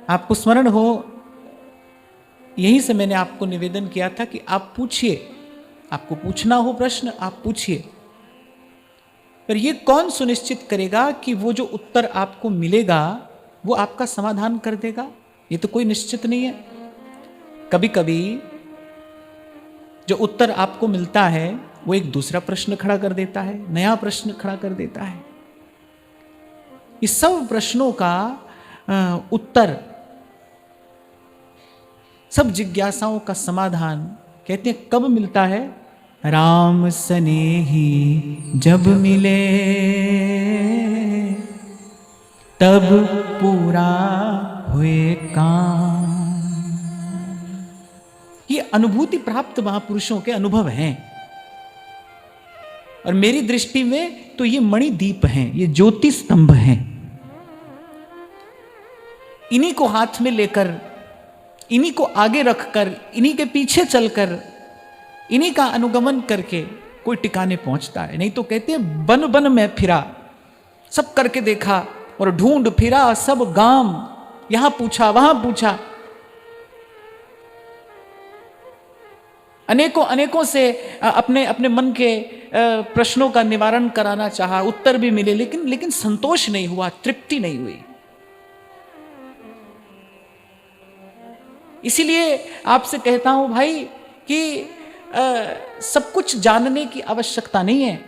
आपको स्मरण हो, यहीं से मैंने आपको निवेदन किया था कि आप पूछिए, आपको पूछना हो प्रश्न आप पूछिए, पर यह कौन सुनिश्चित करेगा कि वो जो उत्तर आपको मिलेगा वो आपका समाधान कर देगा? ये तो कोई निश्चित नहीं है। कभी कभी जो उत्तर आपको मिलता है वो एक दूसरा प्रश्न खड़ा कर देता है, नया प्रश्न खड़ा कर देता है। इस सब प्रश्नों का उत्तर, सब जिज्ञासाओं का समाधान कहते हैं कब मिलता है? राम सनेही जब मिले तब पूरा हुए काम। ये अनुभूति प्राप्त महापुरुषों के अनुभव हैं, और मेरी दृष्टि में तो ये मणिदीप हैं, ये ज्योति स्तंभ हैं। इन्हीं को हाथ में लेकर, इन्हीं को आगे रखकर, इन्हीं के पीछे चलकर, इन्हीं का अनुगमन करके कोई टिकाने पहुंचता है। नहीं तो कहते हैं बन बन में फिरा, सब करके देखा और ढूंढ फिरा सब गाम, यहां पूछा वहां पूछा, अनेकों अनेकों से अपने अपने मन के प्रश्नों का निवारण कराना चाहा, उत्तर भी मिले, लेकिन संतोष नहीं हुआ, तृप्ति नहीं हुई। इसीलिए आपसे कहता हूं भाई कि सब कुछ जानने की आवश्यकता नहीं है।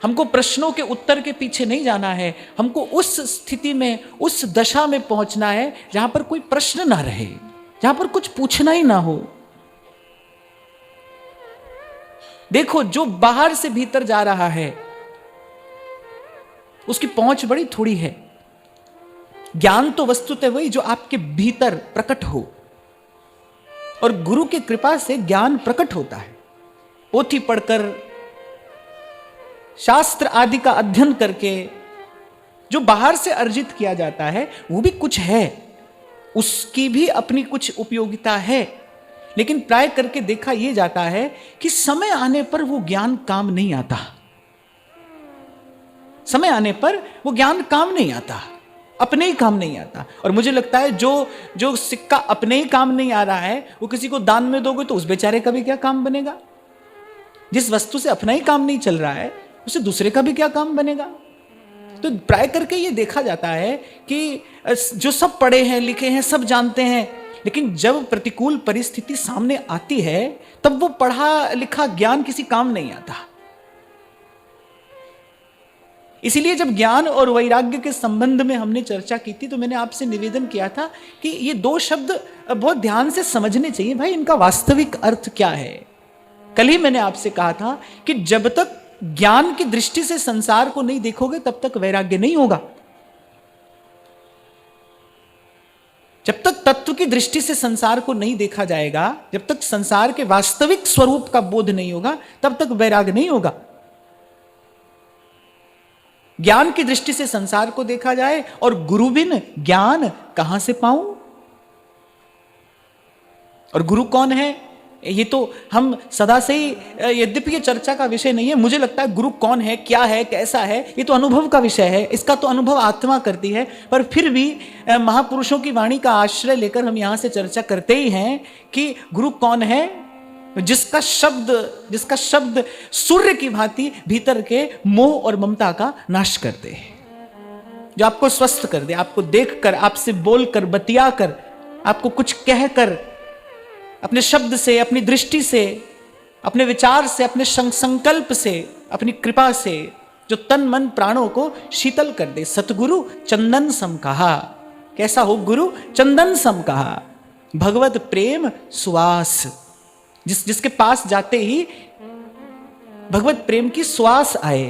हमको प्रश्नों के उत्तर के पीछे नहीं जाना है, हमको उस स्थिति में, उस दशा में पहुंचना है जहां पर कोई प्रश्न ना रहे, जहां पर कुछ पूछना ही ना हो। देखो, जो बाहर से भीतर जा रहा है उसकी पहुंच बड़ी थोड़ी है। ज्ञान तो वस्तुतः वही जो आपके भीतर प्रकट हो, और गुरु की कृपा से ज्ञान प्रकट होता है। पोथी पढ़कर, शास्त्र आदि का अध्ययन करके जो बाहर से अर्जित किया जाता है वो भी कुछ है, उसकी भी अपनी कुछ उपयोगिता है, लेकिन प्राय करके देखा यह जाता है कि समय आने पर वो ज्ञान काम नहीं आता। समय आने पर वो ज्ञान काम नहीं आता, अपने ही काम नहीं आता। और मुझे लगता है जो सिक्का अपने ही काम नहीं आ रहा है वो किसी को दान में दोगे तो उस बेचारे का भी क्या काम बनेगा? जिस वस्तु से अपना ही काम नहीं चल रहा है उसे दूसरे का भी क्या काम बनेगा? तो प्राय करके ये देखा जाता है कि जो सब पढ़े हैं, लिखे हैं, सब जानते हैं, लेकिन जब प्रतिकूल परिस्थिति सामने आती है तब वो पढ़ा लिखा ज्ञान किसी काम नहीं आता। इसीलिए जब ज्ञान और वैराग्य के संबंध में हमने चर्चा की थी तो मैंने आपसे निवेदन किया था कि ये दो शब्द बहुत ध्यान से समझने चाहिए भाई, इनका वास्तविक अर्थ क्या है। कल ही मैंने आपसे कहा था कि जब तक ज्ञान की दृष्टि से संसार को नहीं देखोगे तब तक वैराग्य नहीं होगा। जब तक तत्व की दृष्टि से संसार को नहीं देखा जाएगा, जब तक संसार के वास्तविक स्वरूप का बोध नहीं होगा, तब तक वैराग्य नहीं होगा। ज्ञान की दृष्टि से संसार को देखा जाए, और गुरु बिन ज्ञान कहां से पाऊं? और गुरु कौन है ये तो हम सदा से ही, यद्यपि ये चर्चा का विषय नहीं है, मुझे लगता है गुरु कौन है, क्या है, कैसा है, ये तो अनुभव का विषय है, इसका तो अनुभव आत्मा करती है। पर फिर भी महापुरुषों की वाणी का आश्रय लेकर हम यहां से चर्चा करते ही हैं कि गुरु कौन है? जिसका शब्द सूर्य की भांति भीतर के मोह और ममता का नाश कर दे, जो आपको स्वस्थ कर दे, आपको देखकर, आपसे बोलकर, बतियाकर, आपको कुछ कहकर, अपने शब्द से, अपनी दृष्टि से, अपने विचार से, अपने संकल्प से, अपनी कृपा से जो तन मन प्राणों को शीतल कर दे। सतगुरु चंदन सम कहा। कैसा हो गुरु? चंदन सम कहा। भगवत प्रेम सुवास, जिसके पास जाते ही भगवत प्रेम की सुवास आए।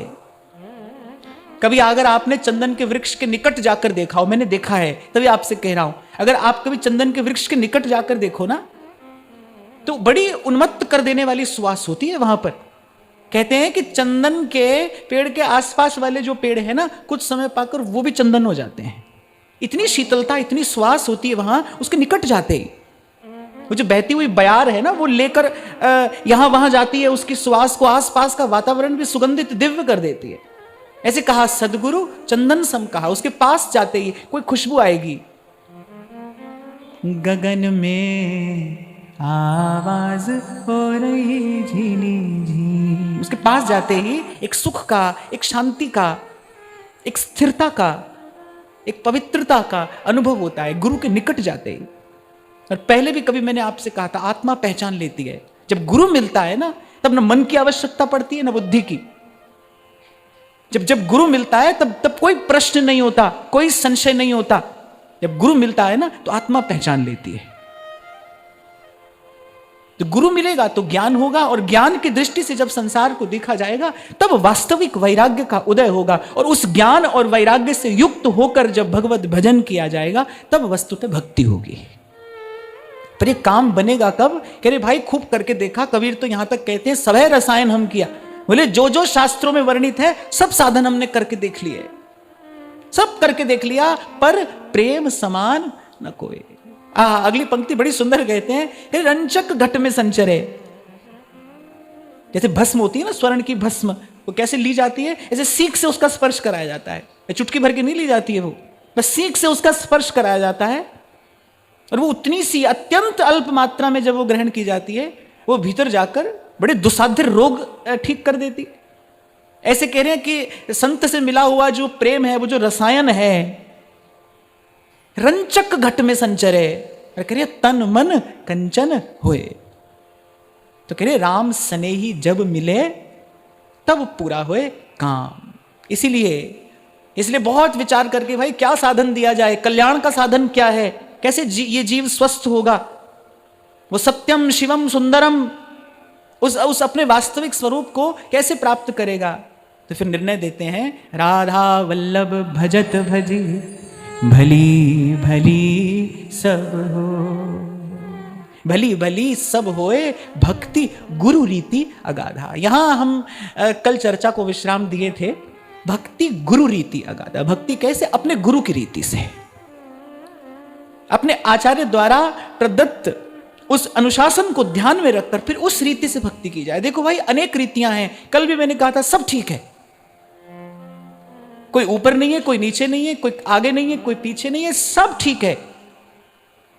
कभी अगर आपने चंदन के वृक्ष के निकट जाकर देखा हो, मैंने देखा है तभी आपसे कह रहा हूं, अगर आप कभी चंदन के वृक्ष के निकट जाकर देखो ना तो बड़ी उन्मत्त कर देने वाली सुवास होती है वहां पर। कहते हैं कि चंदन के पेड़ के आसपास वाले जो पेड़ है ना, कुछ समय पाकर वो भी चंदन हो जाते हैं। इतनी शीतलता, इतनी सुवास होती है वहां उसके निकट जाते ही। वो जो बहती हुई बयार है ना, वो लेकर यहां वहां जाती है, उसकी सुवास को आसपास का वातावरण भी सुगंधित दिव्य कर देती है। ऐसे कहा सदगुरु चंदन सम कहा, उसके पास जाते ही कोई खुशबू आएगी। गगन में आवाज हो रही झीली झी, उसके पास जाते ही एक सुख का, एक शांति का, एक स्थिरता का, एक पवित्रता का अनुभव होता है गुरु के निकट जाते ही। और पहले भी कभी मैंने आपसे कहा था, आत्मा पहचान लेती है। जब गुरु मिलता है ना, तब न मन की आवश्यकता पड़ती है न बुद्धि की। जब गुरु मिलता है तब कोई प्रश्न नहीं होता, कोई संशय नहीं होता। जब गुरु मिलता है ना, तो आत्मा पहचान लेती है। तो गुरु मिलेगा तो ज्ञान होगा, और ज्ञान की दृष्टि से जब संसार को देखा जाएगा, तब वास्तविक वैराग्य का उदय होगा। और उस ज्ञान और वैराग्य से युक्त होकर जब भगवत भजन किया जाएगा, तब वस्तुतः भक्ति होगी। पर ये काम बनेगा कब? कह रहे भाई खूब करके देखा, कबीर तो यहां तक कहते हैं सभय रसायन हम किया। बोले जो जो शास्त्रों में वर्णित है सब साधन हमने करके देख लिए, सब करके देख लिया, पर प्रेम समान न कोई। अगली पंक्ति बड़ी सुंदर कहते हैं, रंचक घट में संचरे। जैसे भस्म होती है ना, स्वर्ण की भस्म, वो कैसे ली जाती है? ऐसे सीख से उसका स्पर्श कराया जाता है, चुटकी भर के नहीं ली जाती है वो, बस सीख से उसका स्पर्श कराया जाता है। और वो उतनी सी अत्यंत अल्प मात्रा में जब वो ग्रहण की जाती है, वो भीतर जाकर बड़े दुसाध्य रोग ठीक कर देती। ऐसे कह रहे हैं कि संत से मिला हुआ जो प्रेम है, वो जो रसायन है, रंचक घट में संचरे। और कह रहे तन मन कंचन होए। तो कह रहे राम स्नेही जब मिले तब पूरा होए काम। इसीलिए बहुत विचार करके भाई क्या साधन दिया जाए, कल्याण का साधन क्या है, कैसे ये जीव स्वस्थ होगा, वो सत्यम शिवम सुंदरम उस अपने वास्तविक स्वरूप को कैसे प्राप्त करेगा। तो फिर निर्णय देते हैं, राधा वल्लभ भजत भजी भली भली सब हो, भली भली सब होए भक्ति गुरु रीति अगाधा। यहां हम कल चर्चा को विश्राम दिए थे, भक्ति गुरु रीति अगाधा। भक्ति कैसे? अपने गुरु की रीति से, अपने आचार्य द्वारा प्रदत्त उस अनुशासन को ध्यान में रखकर फिर उस रीति से भक्ति की जाए। देखो भाई अनेक रीतियां हैं, कल भी मैंने कहा था सब ठीक है, कोई ऊपर नहीं है, कोई नीचे नहीं है, कोई आगे नहीं है, कोई पीछे नहीं है, सब ठीक है।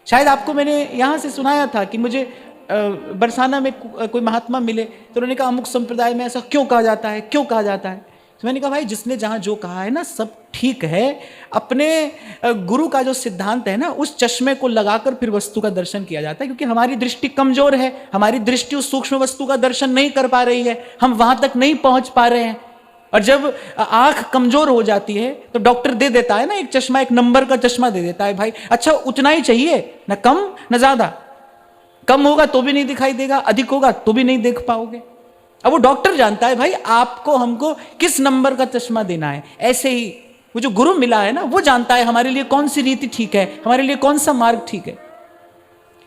शायद आपको मैंने यहां से सुनाया था कि मुझे बरसाना में कोई महात्मा मिले, तो उन्होंने कहा अमुक संप्रदाय में ऐसा क्यों कहा जाता है, क्यों कहा जाता है। तो मैंने कहा भाई जिसने जहां जो कहा है ना सब ठीक है, अपने गुरु का जो सिद्धांत है ना उस चश्मे को लगाकर फिर वस्तु का दर्शन किया जाता है। क्योंकि हमारी दृष्टि कमजोर है, हमारी दृष्टि उस सूक्ष्म वस्तु का दर्शन नहीं कर पा रही है, हम वहां तक नहीं पहुंच पा रहे हैं। और जब आंख कमजोर हो जाती है तो डॉक्टर दे देता है ना एक चश्मा, एक नंबर का चश्मा दे देता है, भाई अच्छा उतना ही चाहिए, ना कम ना ज्यादा। कम होगा तो भी नहीं दिखाई देगा, अधिक होगा तो भी नहीं देख पाओगे। अब वो डॉक्टर जानता है भाई आपको हमको किस नंबर का चश्मा देना है। ऐसे ही वो जो गुरु मिला है ना, वो जानता है हमारे लिए कौन सी रीति ठीक है, हमारे लिए कौन सा मार्ग ठीक है।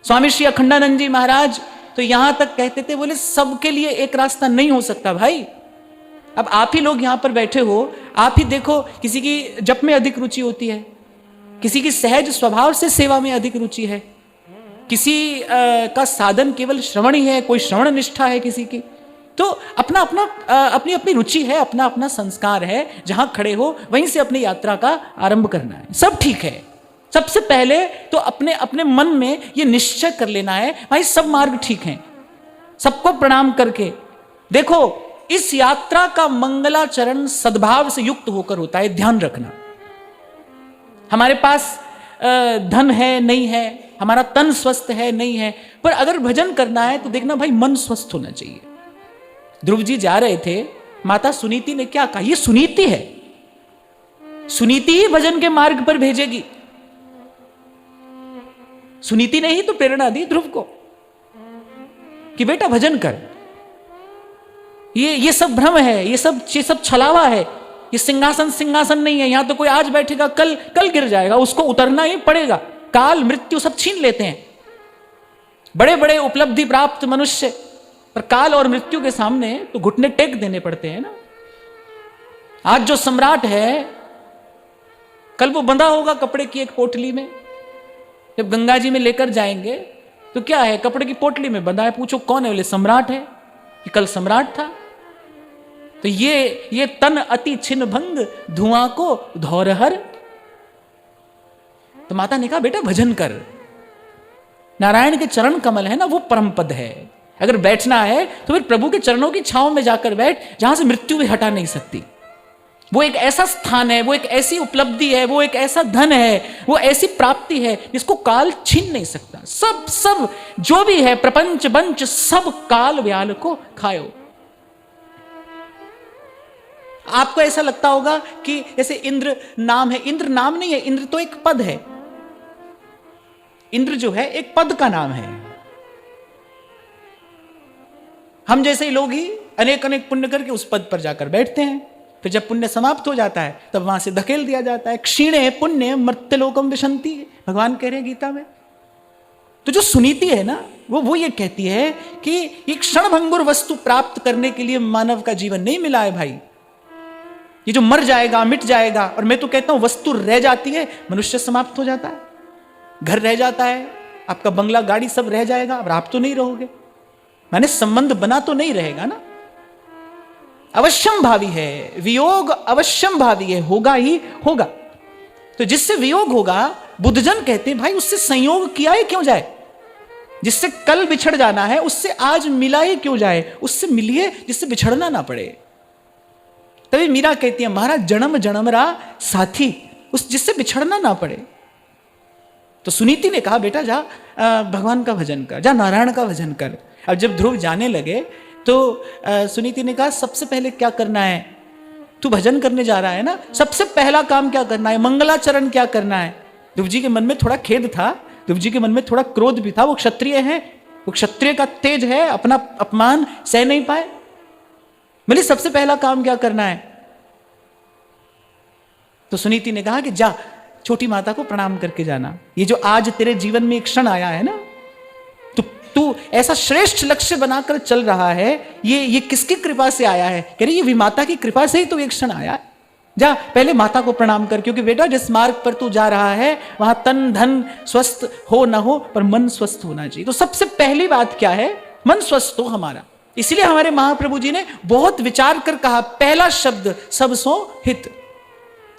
स्वामी श्री अखंडानंद जी महाराज तो यहां तक कहते थे, बोले सबके लिए एक रास्ता नहीं हो सकता भाई। अब आप ही लोग यहां पर बैठे हो, आप ही देखो, किसी की जप में अधिक रुचि होती है, किसी की सहज स्वभाव से सेवा में अधिक रुचि है, किसी का साधन केवल श्रवण ही है, कोई श्रवण निष्ठा है किसी की। तो अपना अपना अपनी अपनी रुचि है, अपना अपना संस्कार है, जहां खड़े हो वहीं से अपनी यात्रा का आरंभ करना है, सब ठीक है। सबसे पहले तो अपने अपने मन में ये निश्चय कर लेना है भाई सब मार्ग ठीक हैं, सबको प्रणाम करके देखो इस यात्रा का मंगलाचरण सद्भाव से युक्त होकर होता है। ध्यान रखना, हमारे पास धन है नहीं है, हमारा तन स्वस्थ है नहीं है, पर अगर भजन करना है तो देखना भाई मन स्वस्थ होना चाहिए। ध्रुव जी जा रहे थे, माता सुनीति ने क्या कहा, ये सुनीति है, सुनीति ही भजन के मार्ग पर भेजेगी। सुनीति ने ही तो प्रेरणा दी ध्रुव को कि बेटा भजन कर, ये सब भ्रम है, ये सब छलावा है, ये सिंहासन नहीं है, यहां तो कोई आज बैठेगा कल गिर जाएगा, उसको उतरना ही पड़ेगा। काल मृत्यु सब छीन लेते हैं, बड़े बड़े उपलब्धि प्राप्त मनुष्य, पर काल और मृत्यु के सामने तो घुटने टेक देने पड़ते हैं ना। आज जो सम्राट है कल वो बंधा होगा कपड़े की एक पोटली में, जब गंगा जी में लेकर जाएंगे तो क्या है, कपड़े की पोटली में बंधा है, पूछो कौन है, बोले सम्राट है, कि कल सम्राट था। तो ये तन अति छिन्न भंग धुआं को धौरहर। तो माता ने कहा बेटा भजन कर, नारायण के चरण कमल है ना, वो परम पद है। अगर बैठना है तो फिर प्रभु के चरणों की छांव में जाकर बैठ, जहां से मृत्यु भी हटा नहीं सकती। वो एक ऐसा स्थान है, वो एक ऐसी उपलब्धि है, वो एक ऐसा धन है, वो ऐसी प्राप्ति है जिसको काल छीन नहीं सकता। सब जो भी है प्रपंच बंच सब काल व्याल को खायो। आपको ऐसा लगता होगा कि जैसे इंद्र नाम है, इंद्र नाम नहीं है, इंद्र तो एक पद है। इंद्र जो है एक पद का नाम है। हम जैसे ही लोग ही अनेक अनेक पुण्य करके उस पद पर जाकर बैठते हैं, फिर जब पुण्य समाप्त हो जाता है तब वहां से धकेल दिया जाता है। क्षीणे पुण्य मर्त्यलोकम विशंति, भगवान कह रहे हैं गीता में। तो जो सुनीति है ना, वो ये कहती है कि ये क्षणभंगुर वस्तु प्राप्त करने के लिए मानव का जीवन नहीं मिला है भाई। ये जो मर जाएगा मिट जाएगा, और मैं तो कहता हूं वस्तु रह जाती है, मनुष्य समाप्त हो जाता है, घर रह जाता है, आपका बंगला गाड़ी सब रह जाएगा, और आप तो नहीं रहोगे। मैंने संबंध बना तो नहीं रहेगा ना। अवश्यम भावी है, वियोग अवश्यम भावी है, होगा ही होगा। तो जिससे वियोग होगा, बुद्धजन कहते हैं भाई उससे संयोग किया ही क्यों जाए। जिससे कल बिछड़ जाना है उससे आज मिला ही क्यों जाए। उससे मिलिए जिससे बिछड़ना ना पड़े। तभी मीरा कहती है महाराज जन्म जन्म रा साथी, उस जिससे बिछड़ना ना पड़े। तो सुनीति ने कहा बेटा जा भगवान का भजन कर, जा नारायण का भजन कर। अब जब ध्रुव जाने लगे तो सुनीति ने कहा सबसे पहले क्या करना है, तू भजन करने जा रहा है ना, सबसे पहला काम क्या करना है, मंगलाचरण क्या करना है। ध्रुव जी के मन में थोड़ा खेद था, ध्रुव जी के मन में थोड़ा क्रोध भी था। वो क्षत्रिय है, वो क्षत्रिय का तेज है, अपना अपमान सह नहीं पाए। बोले सबसे पहला काम क्या करना है। तो सुनीति ने कहा कि जा छोटी माता को प्रणाम करके जाना। ये जो आज तेरे जीवन में एक क्षण आया है ना, तू ऐसा श्रेष्ठ लक्ष्य बनाकर चल रहा है, ये किसकी कृपा से आया है। कह रही ये विमाता की कृपा से ही तो एक क्षण आया है। जा पहले माता को प्रणाम कर, क्योंकि बेटा जिस मार्ग पर तू जा रहा है वहां तन धन स्वस्थ हो ना हो पर मन स्वस्थ होना चाहिए। तो सबसे पहली बात क्या है, मन स्वस्थ हो हमारा। इसलिए हमारे महाप्रभु जी ने बहुत विचार कर कहा, पहला शब्द सब सो हित,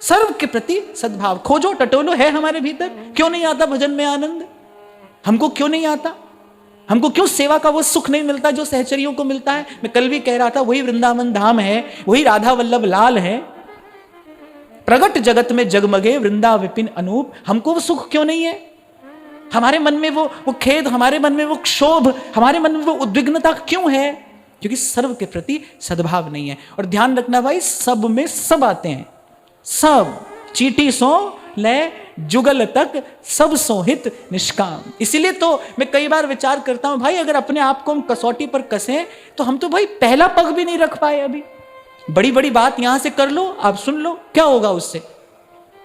सर्व के प्रति सद्भाव। खोजो टटोलो है हमारे भीतर। क्यों नहीं आता भजन में आनंद, हमको क्यों नहीं आता, हमको क्यों सेवा का वो सुख नहीं मिलता जो सहचरियों को मिलता है। मैं कल भी कह रहा था वही वृंदावन धाम है, वही राधा वल्लभ लाल है, प्रगट जगत में जगमगे वृंदा विपिन अनूप। हमको वो सुख क्यों नहीं है, हमारे मन में वो खेद, हमारे मन में वो क्षोभ, हमारे मन में वो उद्विग्नता क्यों है, क्योंकि सर्व के प्रति सद्भाव नहीं है। और ध्यान रखना भाई सब में सब आते हैं, सब चीटी सो ले जुगल तक सब सोहित निष्काम। इसीलिए तो मैं कई बार विचार करता हूं भाई अगर अपने आप को हम कसौटी पर कसें तो हम तो भाई पहला पग भी नहीं रख पाए अभी। बड़ी बड़ी बात यहां से कर लो, आप सुन लो, क्या होगा उससे,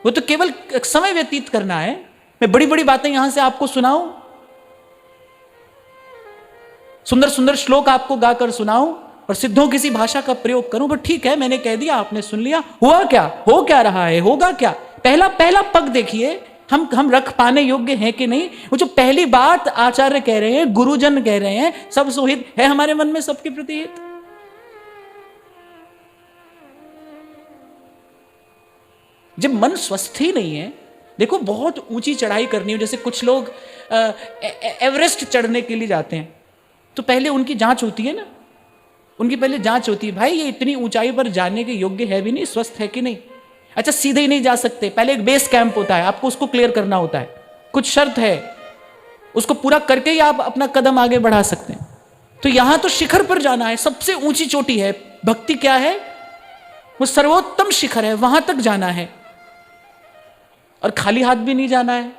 वो तो केवल समय व्यतीत करना है। मैं बड़ी बड़ी बातें यहां से आपको सुनाऊं, सुंदर सुंदर श्लोक आपको गाकर सुनाऊं और सिद्धों किसी भाषा का प्रयोग करूं, पर ठीक है मैंने कह दिया, आपने सुन लिया, हुआ क्या, हो क्या रहा है, होगा क्या। पहला पग देखिए हम रख पाने योग्य हैं कि नहीं। वो जो पहली बात आचार्य कह रहे हैं, गुरुजन कह रहे हैं, सब सुहित है हमारे मन में, सबके प्रति हित। जब मन स्वस्थ ही नहीं है, देखो बहुत ऊंची चढ़ाई करनी हो, जैसे कुछ लोग एवरेस्ट चढ़ने के लिए जाते हैं तो पहले उनकी जांच होती है ना, उनकी पहले जांच होती है, भाई ये इतनी ऊंचाई पर जाने के योग्य है भी नहीं, स्वस्थ है कि नहीं। अच्छा सीधे ही नहीं जा सकते, पहले एक बेस कैंप होता है, आपको उसको क्लियर करना होता है, कुछ शर्त है, उसको पूरा करके ही आप अपना कदम आगे बढ़ा सकते हैं। तो यहां तो शिखर पर जाना है, सबसे ऊंची चोटी है। भक्ति क्या है, वो सर्वोत्तम शिखर है, वहां तक जाना है और खाली हाथ भी नहीं जाना है।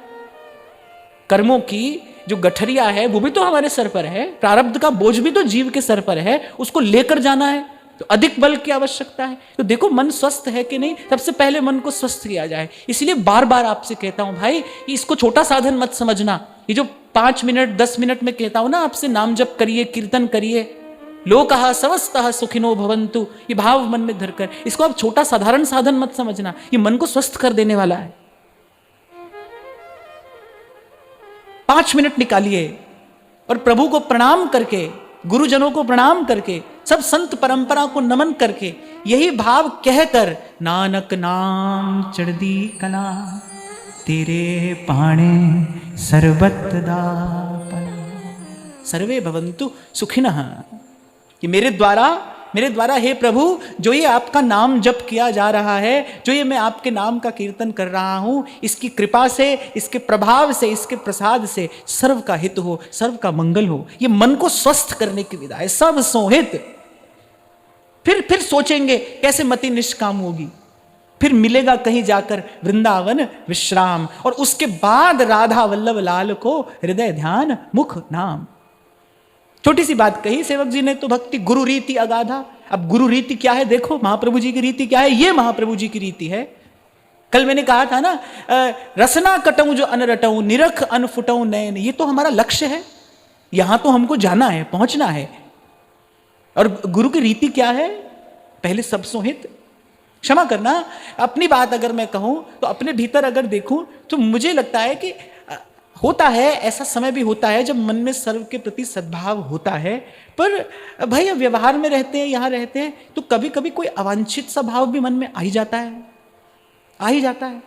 कर्मों की जो गठरिया है वो भी तो हमारे सर पर है, प्रारब्ध का बोझ भी तो जीव के सर पर है, उसको लेकर जाना है तो अधिक बल की आवश्यकता है। तो देखो मन स्वस्थ है कि नहीं, सबसे पहले मन को स्वस्थ किया जाए। इसलिए बार बार आपसे कहता हूं भाई इसको छोटा साधन मत समझना। ये जो 5 मिनट 10 मिनट में कहता हूं ना आपसे, नाम जप करिए, कीर्तन करिए, लोकः समस्तः सुखिनो भवन्तु, ये भाव मन में धरकर, इसको आप छोटा साधारण साधन मत समझना, ये मन को स्वस्थ कर देने वाला है। 5 मिनट निकालिए और प्रभु को प्रणाम करके, गुरुजनों को प्रणाम करके सब संत परंपरा को नमन करके यही भाव कहकर नानक नाम चढ़दी कला तेरे पाणे सर्वत दापन सर्वे भवन्तु सुखिनः, कि मेरे द्वारा हे प्रभु जो ये आपका नाम जप किया जा रहा है, जो ये मैं आपके नाम का कीर्तन कर रहा हूं, इसकी कृपा से, इसके प्रभाव से, इसके प्रसाद से सर्व का हित हो, सर्व का मंगल हो। ये मन को स्वस्थ करने की विधा है, सब सोहित। फिर सोचेंगे कैसे मति निष्काम होगी, फिर मिलेगा कहीं जाकर वृंदावन विश्राम, और उसके बाद राधा वल्लभ लाल को हृदय ध्यान मुख नाम। छोटी सी बात कही सेवक जी ने तो, भक्ति गुरु रीति अगाधा। अब गुरु रीति क्या है देखो, महाप्रभु जी की रीति क्या है, ये महाप्रभु जी की रीति है। कल मैंने कहा था ना, रसना कटऊं जो अन रटऊं, निरख अन फुटऊं नयन, ये तो हमारा लक्ष्य है, यहां तो हमको जाना है, पहुंचना है। और गुरु की रीति क्या है, पहले सब सोहित। क्षमा करना, अपनी बात अगर मैं कहूं तो अपने भीतर अगर देखूं तो मुझे लगता है कि होता है, ऐसा समय भी होता है जब मन में सर्व के प्रति सद्भाव होता है, पर भाई व्यवहार में रहते हैं, यहाँ रहते हैं, तो कभी कभी कोई अवांछित सा भाव भी मन में आ ही जाता है।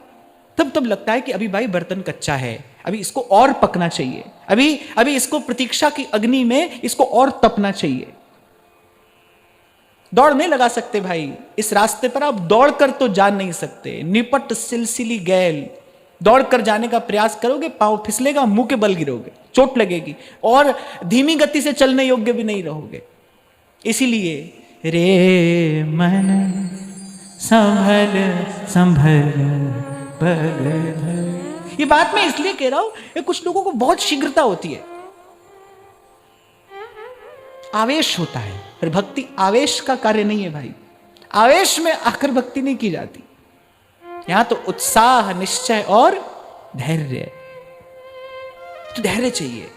तब लगता है कि अभी भाई बर्तन कच्चा है, अभी इसको और पकना चाहिए, अभी इसको प्रतीक्षा की अग्नि में इसको और तपना चाहिए। दौड़ नहीं लगा सकते भाई, इस रास्ते पर आप दौड़ कर तो जा नहीं सकते। निपट सिलसिली गैल, दौड़ कर जाने का प्रयास करोगे, पांव फिसलेगा, मुंह के बल गिरोगे, चोट लगेगी, और धीमी गति से चलने योग्य भी नहीं रहोगे। इसीलिए रे मन संभल संभल पग, ये बात मैं इसलिए कह रहा हूं, कुछ लोगों को बहुत शीघ्रता होती है, आवेश होता है, पर भक्ति आवेश का कार्य नहीं है भाई। आवेश में आकर भक्ति नहीं की जाती, यहां तो उत्साह, निश्चय और धैर्य, तो धैर्य चाहिए।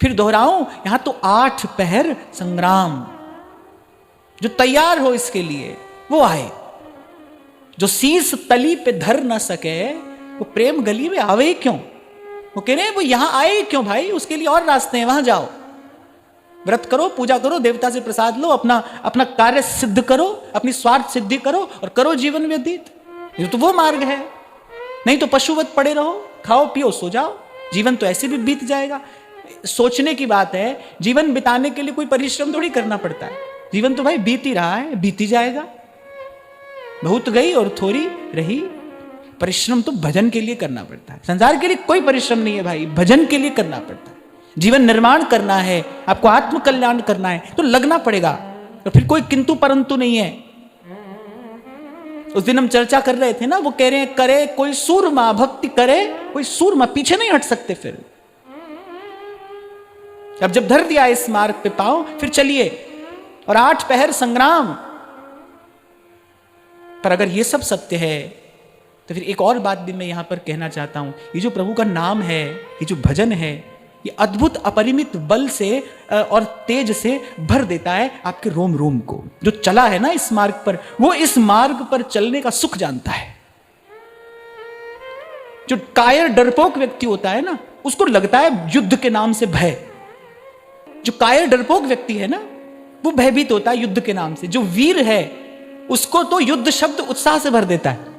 फिर दोहराऊं, यहां तो 8 पहर संग्राम, जो तैयार हो इसके लिए वो आए, जो शीस तली पे धर ना सके वो प्रेम गली में आवे ही क्यों। वो कह रहे हैं वो यहां आए क्यों भाई, उसके लिए और रास्ते हैं, वहां जाओ, व्रत करो, पूजा करो, देवता से प्रसाद लो, अपना कार्य सिद्ध करो, अपनी स्वार्थ सिद्धि करो और करो जीवन व्यतीत। ये तो वो मार्ग है, नहीं तो पशुवत पड़े रहो, खाओ पियो सो जाओ, जीवन तो ऐसे भी बीत जाएगा। सोचने की बात है, जीवन बिताने के लिए कोई परिश्रम थोड़ी करना पड़ता है, जीवन तो भाई बीत ही रहा है, बीत ही जाएगा। बहुत गई और थोड़ी रही, परिश्रम तो भजन के लिए करना पड़ता है, संसार के लिए कोई परिश्रम नहीं है भाई, भजन के लिए करना पड़ता है। जीवन निर्माण करना है, आपको आत्म कल्याण करना है तो लगना पड़ेगा, तो फिर कोई किंतु परंतु नहीं है। उस दिन हम चर्चा कर रहे थे ना, वो कह रहे हैं करे कोई सूरमा, भक्ति करे कोई सूरमा, पीछे नहीं हट सकते। फिर अब जब धर दिया इस मार्ग पे पांव, फिर चलिए, और 8 पहर संग्राम। पर अगर ये सब सत्य है तो फिर एक और बात भी मैं यहां पर कहना चाहता हूं, ये जो प्रभु का नाम है, ये जो भजन है, ये अद्भुत अपरिमित बल से और तेज से भर देता है आपके रोम रोम को। जो चला है ना इस मार्ग पर, वो इस मार्ग पर चलने का सुख जानता है। जो कायर डरपोक व्यक्ति होता है ना, उसको लगता है युद्ध के नाम से भय। जो कायर डरपोक व्यक्ति है ना, वो भयभीत होता है युद्ध के नाम से। जो वीर है उसको तो युद्ध शब्द उत्साह से भर देता है।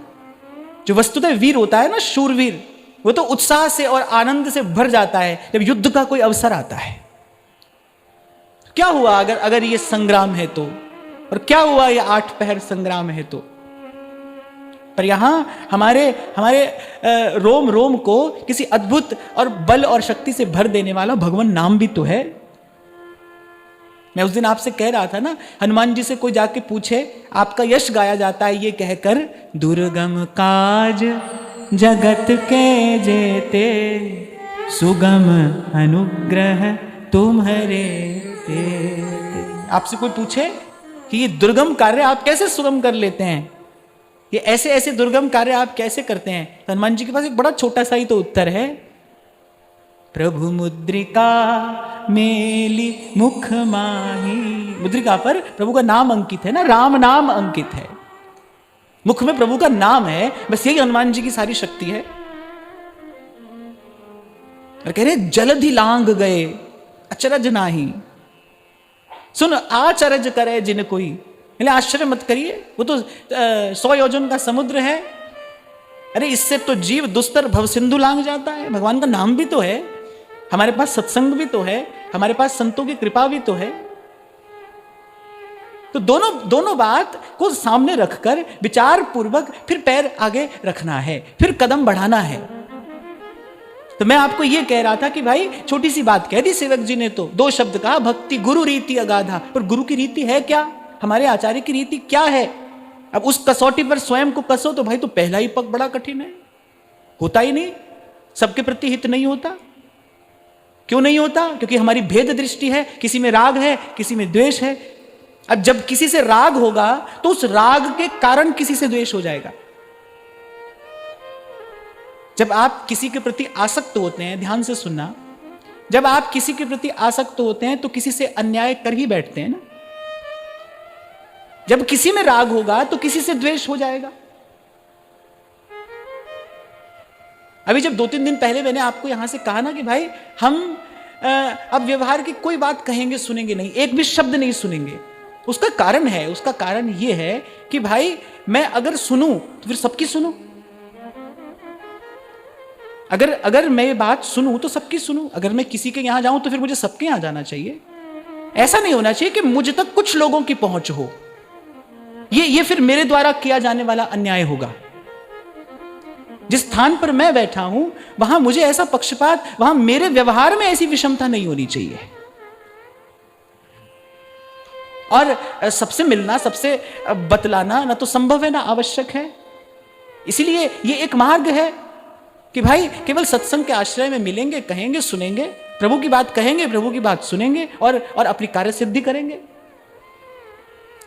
जो वस्तुतः वीर होता है ना, शूरवीर, वो तो उत्साह से और आनंद से भर जाता है जब युद्ध का कोई अवसर आता है। क्या हुआ अगर ये संग्राम है तो, और क्या हुआ ये 8 पहर संग्राम है तो। पर यहां हमारे रोम रोम को किसी अद्भुत और बल और शक्ति से भर देने वाला भगवान नाम भी तो है। मैं उस दिन आपसे कह रहा था ना, हनुमान जी से कोई जाके पूछे, आपका यश गाया जाता है ये कहकर, दुर्गम काज जगत के जेते, सुगम अनुग्रह तुम्हारे तेते। आपसे कोई पूछे कि ये दुर्गम कार्य आप कैसे सुगम कर लेते हैं, ये ऐसे ऐसे दुर्गम कार्य आप कैसे करते हैं, तो हनुमान जी के पास एक बड़ा छोटा सा ही तो उत्तर है, प्रभु मुद्रिका मेली मुख माही। मुद्रिका पर प्रभु का नाम अंकित है ना, राम नाम अंकित है, मुख में प्रभु का नाम है, बस यही हनुमान जी की सारी शक्ति है। और कह रहे जलधि लांग गए अचरज नाही, सुन आचरज करे जिन कोई, मतलब आश्चर्य मत करिए, वो तो 100 योजन का समुद्र है। अरे इससे तो जीव दुस्तर भव सिंधु लांग जाता है। भगवान का नाम भी तो है, हमारे पास सत्संग भी तो है, हमारे पास संतों की कृपा भी तो है। तो दोनों बात को सामने रखकर विचार पूर्वक फिर पैर आगे रखना है, फिर कदम बढ़ाना है। तो मैं आपको यह कह रहा था कि भाई छोटी सी बात कह दी सेवक जी ने, तो 2 शब्द कहा, भक्ति गुरु रीति अगाधा। पर गुरु की रीति है क्या, हमारे आचार्य की रीति क्या है? अब उस कसौटी पर स्वयं को कसो तो भाई तो पहला ही पग बड़ा कठिन है, होता ही नहीं, सबके प्रति हित नहीं होता। क्यों नहीं होता? क्योंकि हमारी भेद दृष्टि है, किसी में राग है, किसी में द्वेष है। अब जब किसी से राग होगा तो उस राग के कारण किसी से द्वेष हो जाएगा। जब आप किसी के प्रति आसक्त होते हैं, ध्यान से सुनना, जब आप किसी के प्रति आसक्त होते हैं तो किसी से अन्याय कर ही बैठते हैं ना। जब किसी में राग होगा तो किसी से द्वेष हो जाएगा। अभी जब 2-3 दिन पहले मैंने आपको यहां से कहा ना कि भाई हम अब व्यवहार की कोई बात कहेंगे सुनेंगे नहीं, एक भी शब्द नहीं सुनेंगे। उसका कारण है, उसका कारण यह है कि भाई मैं अगर सुनूं तो फिर सबकी सुनूं, अगर मैं ये बात सुनूं तो सबकी सुनूं। अगर मैं किसी के यहां जाऊं तो फिर मुझे सबके यहां जाना चाहिए। ऐसा नहीं होना चाहिए कि मुझ तक कुछ लोगों की पहुंच हो, ये फिर मेरे द्वारा किया जाने वाला अन्याय होगा। जिस स्थान पर मैं बैठा हूं वहां मुझे ऐसा पक्षपात, वहां मेरे व्यवहार में ऐसी विषमता नहीं होनी चाहिए। और सबसे मिलना, सबसे बतलाना ना तो संभव है ना आवश्यक है। इसीलिए ये एक मार्ग है कि भाई केवल सत्संग के आश्रय में मिलेंगे, कहेंगे, सुनेंगे, प्रभु की बात कहेंगे, प्रभु की बात सुनेंगे और अपनी कार्य सिद्धि करेंगे।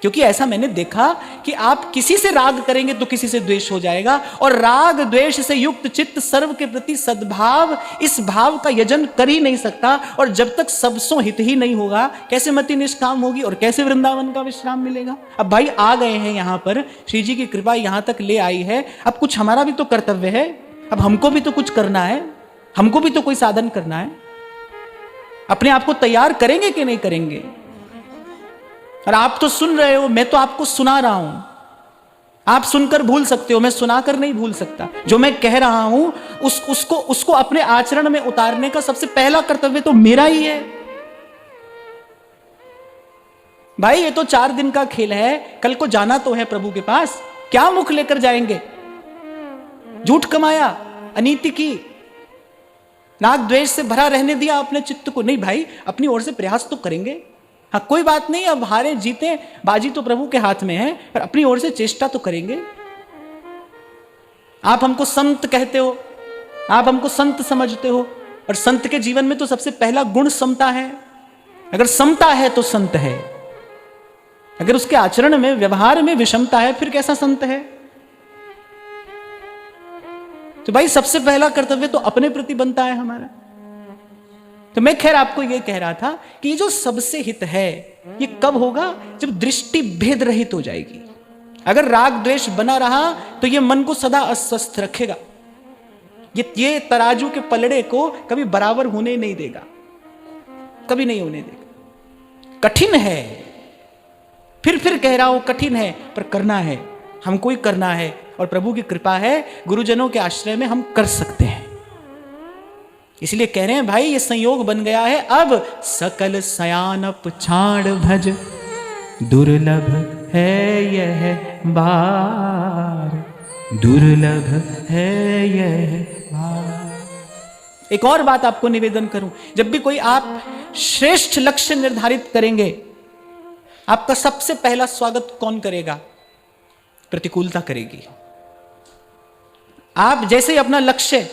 क्योंकि ऐसा मैंने देखा कि आप किसी से राग करेंगे तो किसी से द्वेष हो जाएगा, और राग द्वेष से युक्त चित्त सर्व के प्रति सद्भाव, इस भाव का यजन कर ही नहीं सकता। और जब तक सबसों हित ही नहीं होगा, कैसे मति निष्काम होगी और कैसे वृंदावन का विश्राम मिलेगा? अब भाई आ गए हैं यहां पर, श्री जी की कृपा यहां तक ले आई है, अब कुछ हमारा भी तो कर्तव्य है, अब हमको भी तो कुछ करना है, हमको भी तो कोई साधन करना है। अपने आप को तैयार करेंगे कि नहीं करेंगे? और आप तो सुन रहे हो, मैं तो आपको सुना रहा हूं। आप सुनकर भूल सकते हो, मैं सुनाकर नहीं भूल सकता। जो मैं कह रहा हूं उसको अपने आचरण में उतारने का सबसे पहला कर्तव्य तो मेरा ही है। भाई ये तो 4 दिन का खेल है, कल को जाना तो है प्रभु के पास। क्या मुख लेकर जाएंगे? झूठ कमाया, अनीति की, राग द्वेष से भरा रहने दिया अपने चित्त को। नहीं भाई, अपनी ओर से प्रयास तो करेंगे। हाँ कोई बात नहीं, अब हारे जीते बाजी तो प्रभु के हाथ में है, पर अपनी ओर से चेष्टा तो करेंगे। आप हमको संत कहते हो, आप हमको संत समझते हो, और संत के जीवन में तो सबसे पहला गुण समता है। अगर समता है तो संत है, अगर उसके आचरण में, व्यवहार में विषमता है, फिर कैसा संत है? तो भाई सबसे पहला कर्तव्य तो अपने प्रति बनता है हमारा। तो मैं खैर आपको यह कह रहा था कि ये जो सबसे हित है, ये कब होगा? जब दृष्टि भेद रहित हो जाएगी। अगर राग द्वेष बना रहा तो ये मन को सदा अस्वस्थ रखेगा, ये तराजू के पलड़े को कभी बराबर होने नहीं देगा, कभी नहीं होने देगा। कठिन है, फिर कह रहा हूं कठिन है, पर करना है, हमको ही करना है। और प्रभु की कृपा है, गुरुजनों के आश्रय में हम कर सकते हैं। इसलिए कह रहे हैं भाई ये संयोग बन गया है। अब सकल सयानप छाड़ भज, दुर्लभ है यह बार, दुर्लभ है यह बार। एक और बात आपको निवेदन करूं, जब भी कोई आप श्रेष्ठ लक्ष्य निर्धारित करेंगे, आपका सबसे पहला स्वागत कौन करेगा? प्रतिकूलता करेगी। आप जैसे ही अपना लक्ष्य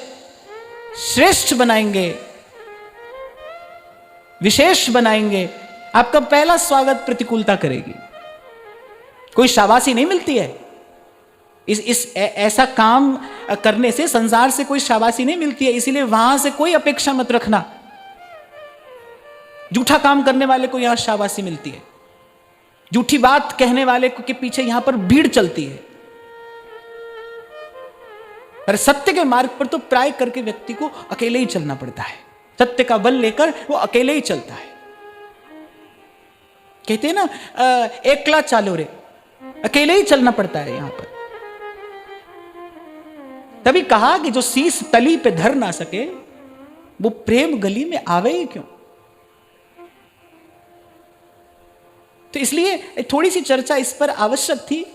श्रेष्ठ बनाएंगे, विशेष बनाएंगे, आपका पहला स्वागत प्रतिकूलता करेगी। कोई शाबाशी नहीं मिलती है ऐसा काम करने से, संसार से कोई शाबाशी नहीं मिलती है। इसीलिए वहां से कोई अपेक्षा मत रखना। झूठा काम करने वाले को यहां शाबाशी मिलती है, झूठी बात कहने वाले के पीछे यहां पर भीड़ चलती है। पर सत्य के मार्ग पर तो प्राय करके व्यक्ति को अकेले ही चलना पड़ता है। सत्य का बल लेकर वो अकेले ही चलता है। कहते हैं ना एकला चालो रे, अकेले ही चलना पड़ता है यहां पर। तभी कहा कि जो शीश तली पे धर ना सके वो प्रेम गली में आवे ही क्यों। तो इसलिए थोड़ी सी चर्चा इस पर आवश्यक थी।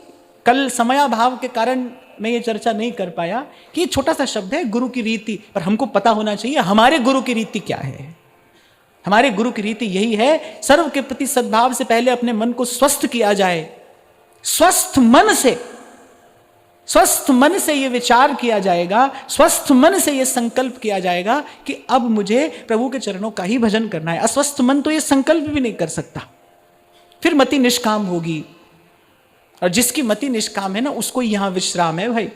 कल समयाभाव के कारण मैं ये चर्चा नहीं कर पाया कि ये छोटा सा शब्द है गुरु की रीति, पर हमको पता होना चाहिए हमारे गुरु की रीति क्या है। हमारे गुरु की रीति यही है, सर्व के प्रति सद्भाव से पहले अपने मन को स्वस्थ किया जाए। स्वस्थ मन से यह विचार किया जाएगा, स्वस्थ मन से यह संकल्प किया जाएगा कि अब मुझे प्रभु के चरणों का ही भजन करना है। अस्वस्थ मन तो यह संकल्प भी नहीं कर सकता, फिर मति निष्काम होगी। और जिसकी मति निष्काम है ना, उसको यहां विश्राम है भाई।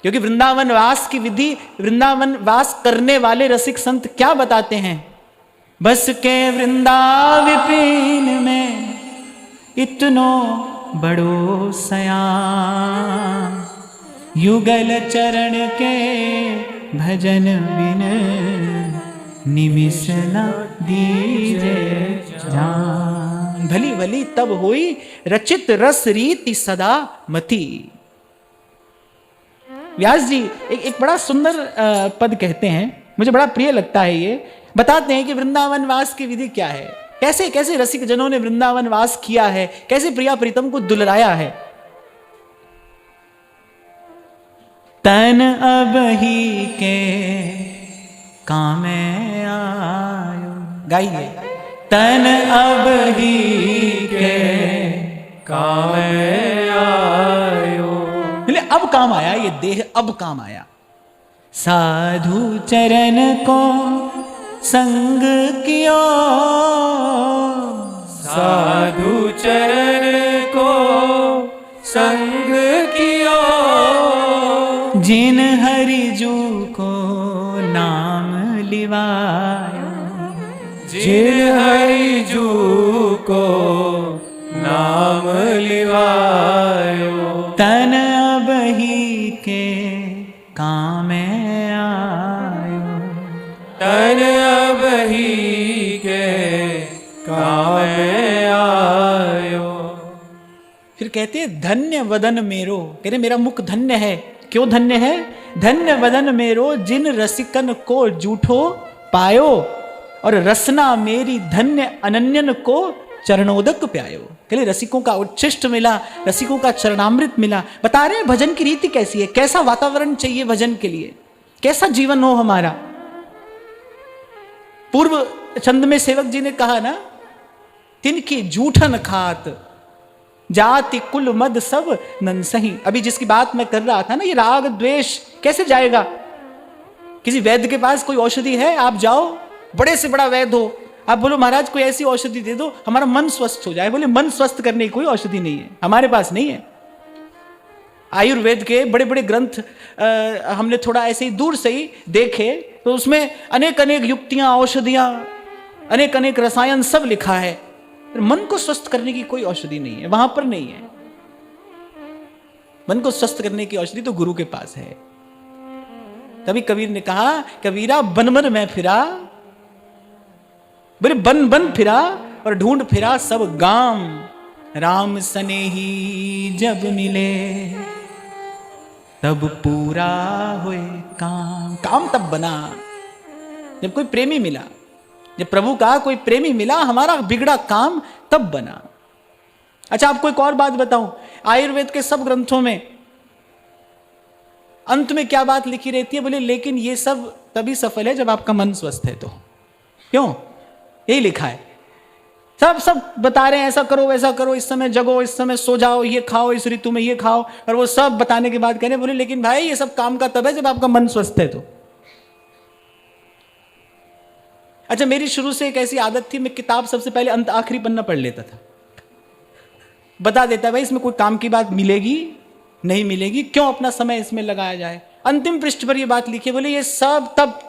क्योंकि वृंदावन वास की विधि, वृंदावन वास करने वाले रसिक संत क्या बताते हैं, बस के वृंदाविपिन में इतनो बड़ो सयान, युगल चरण के भजन बिन निमिष न दीजे जान। भली भली तब होई रचित रस रीति सदा मति। व्यास जी एक बड़ा सुंदर पद कहते हैं, मुझे बड़ा प्रिय लगता है। ये बताते हैं कि वृंदावन वास की विधि क्या है, कैसे कैसे रसिक जनों ने वृंदावन वास किया है, कैसे प्रिया प्रीतम को दुलराया है। तन अब ही के कामे आयो, गाइए। तन अब ही के कामे आयो, अब काम आया, ये देह अब काम आया। साधु चरण को संग कियो, साधु चरण को संग कियो, जिन हरिजू को नाम लिवायो, जिन हरिजू को नाम लिवायो। तन अब ही के कामे आयो, तन अब ही के कामे आयो। फिर कहते हैं धन्य वदन मेरो, कहते मेरा मुख धन्य है। क्यों धन्य है? धन्य वदन मेरो जिन रसिकन को जूठो पायो, और रसना मेरी धन्य अनन्यन को चरणोदक प्यायो। कहले रसिकों का उच्छिष्ट मिला, रसिकों का चरणामृत मिला। बता रहे हैं भजन की रीति कैसी है, कैसा वातावरण चाहिए भजन के लिए, कैसा जीवन हो हमारा। पूर्व छंद में सेवक जी ने कहा ना, तिनकी जूठन खात जाति कुल मद सब ननसही। अभी जिसकी बात मैं कर रहा था ना, ये राग द्वेष कैसे जाएगा। किसी वैद्य के पास कोई औषधि है, आप जाओ, बड़े से बड़ा वैद्य हो, आप बोलो महाराज कोई ऐसी औषधि दे दो हमारा मन स्वस्थ हो जाए। बोले मन स्वस्थ करने की कोई औषधि नहीं है, हमारे पास नहीं है। आयुर्वेद के बड़े बड़े ग्रंथ हमने थोड़ा ऐसे ही दूर से ही देखे तो उसमें अनेक अनेक युक्तियां, औषधियां, अनेक अनेक रसायन सब लिखा है। मन को स्वस्थ करने की कोई औषधि नहीं है, वहां पर नहीं है। मन को स्वस्थ करने की औषधि तो गुरु के पास है। तभी कबीर ने कहा, कबीरा बन बन मैं फिरा, बोले बन बन फिरा और ढूंढ फिरा सब गाम, राम सनेही जब मिले तब पूरा हुए काम। काम तब बना जब कोई प्रेमी मिला, जब प्रभु का कोई प्रेमी मिला, हमारा बिगड़ा काम तब बना। अच्छा आपको एक और बात बताऊं, आयुर्वेद के सब ग्रंथों में अंत में क्या बात लिखी रहती है, बोले लेकिन ये सब तभी सफल है जब आपका मन स्वस्थ है। तो क्यों? यही लिखा है, सब बता रहे हैं ऐसा करो वैसा करो, इस समय जगो, इस समय सो जाओ, ये खाओ, इस ऋतु में ये खाओ, और वो सब बताने के बाद कह रहे बोले लेकिन भाई ये सब काम का तब है जब आपका मन स्वस्थ है। तो अच्छा मेरी शुरू से एक ऐसी आदत थी, मैं किताब सबसे पहले अंत आखिरी पन्ना पढ़ लेता था, बता देता भाई इसमें कोई काम की बात मिलेगी नहीं मिलेगी, क्यों अपना समय इसमें लगाया जाए। अंतिम पृष्ठ पर ये बात लिखी, बोले ये सब तब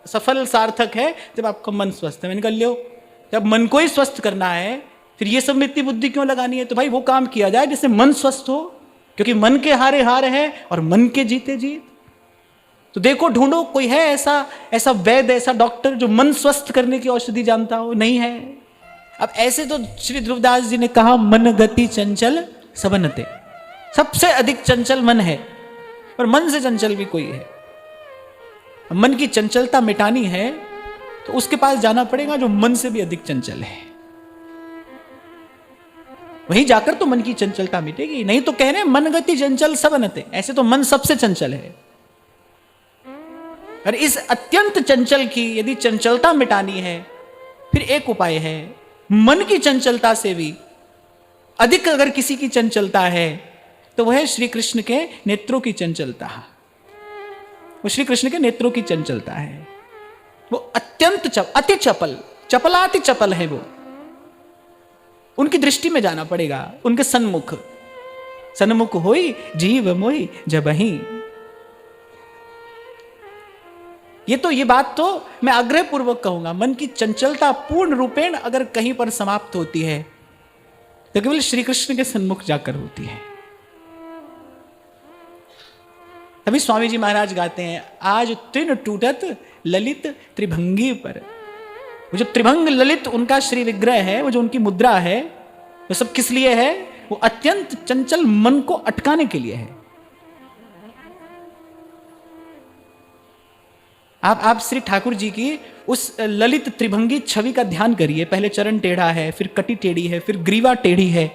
सफल सार्थक है जब आपका मन स्वस्थ है। मैंने कहा लो, जब मन को ही स्वस्थ करना है फिर ये सब में इतनी बुद्धि क्यों लगानी है। तो भाई वो काम किया जाए जिससे मन स्वस्थ हो, क्योंकि मन के हारे हार है और मन के जीते जीत। तो देखो ढूंढो कोई है ऐसा वैद्य, ऐसा डॉक्टर जो मन स्वस्थ करने की औषधि जानता हो। नहीं है। अब ऐसे तो श्री ध्रुवदास जी ने कहा मन गति चंचल सबनते, सबसे अधिक चंचल मन है, पर मन से चंचल भी कोई है। मन की चंचलता मिटानी है तो उसके पास जाना पड़ेगा जो मन से भी अधिक चंचल है, वहीं जाकर तो मन की चंचलता मिटेगी। नहीं तो कह रहे हैं मन गति चंचल सबनते, ऐसे तो मन सबसे चंचल है। और इस अत्यंत चंचल की यदि चंचलता मिटानी है, फिर एक उपाय है, मन की चंचलता से भी अधिक अगर किसी की चंचलता है तो वह है श्री कृष्ण के नेत्रों की चंचलता। वो श्री कृष्ण के नेत्रों की चंचलता है। वो अत्यंत अति चपल, चपलाति चपल है वो। उनकी दृष्टि में जाना पड़ेगा, उनके सन्मुख। सन्मुख होई जीव मोई जबहि। ये बात तो मैं आग्रह पूर्वक कहूंगा, मन की चंचलता पूर्ण रूपेण अगर कहीं पर समाप्त होती है तो केवल श्री कृष्ण के सन्मुख जाकर होती है। तभी स्वामी जी महाराज गाते हैं, आज तृण टूटत ललित त्रिभंगी पर। वो जो त्रिभंग ललित उनका श्री विग्रह है, वो जो उनकी मुद्रा है, वो सब किस लिए है? वो अत्यंत चंचल मन को अटकाने के लिए है। आप श्री ठाकुर जी की उस ललित त्रिभंगी छवि का ध्यान करिए। पहले चरण टेढ़ा है, फिर कटी टेढ़ी है, फिर ग्रीवा टेढ़ी है।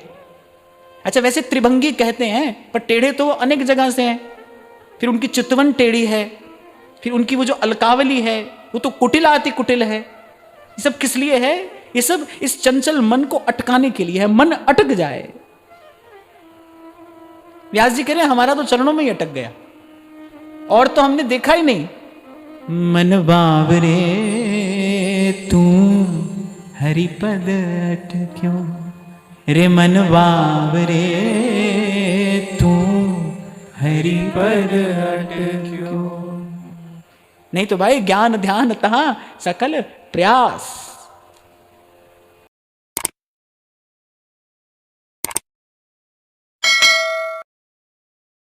अच्छा, वैसे त्रिभंगी कहते हैं, पर टेढ़े तो वो अनेक जगह से हैं। फिर उनकी चितवन टेढ़ी है, फिर उनकी वो जो अलकावली है वो तो कुटिलाति कुटिल है। ये सब किस लिए है? ये सब इस चंचल मन को अटकाने के लिए है, मन अटक जाए। व्यास जी कह रहे हैं हमारा तो चरणों में ही अटक गया, और तो हमने देखा ही नहीं। मन बावरे तू हरिपद अटक्यों, रे मन बावरे तू हरिपद अटक्यों। नहीं तो भाई ज्ञान ध्यान तहां सकल प्रयास।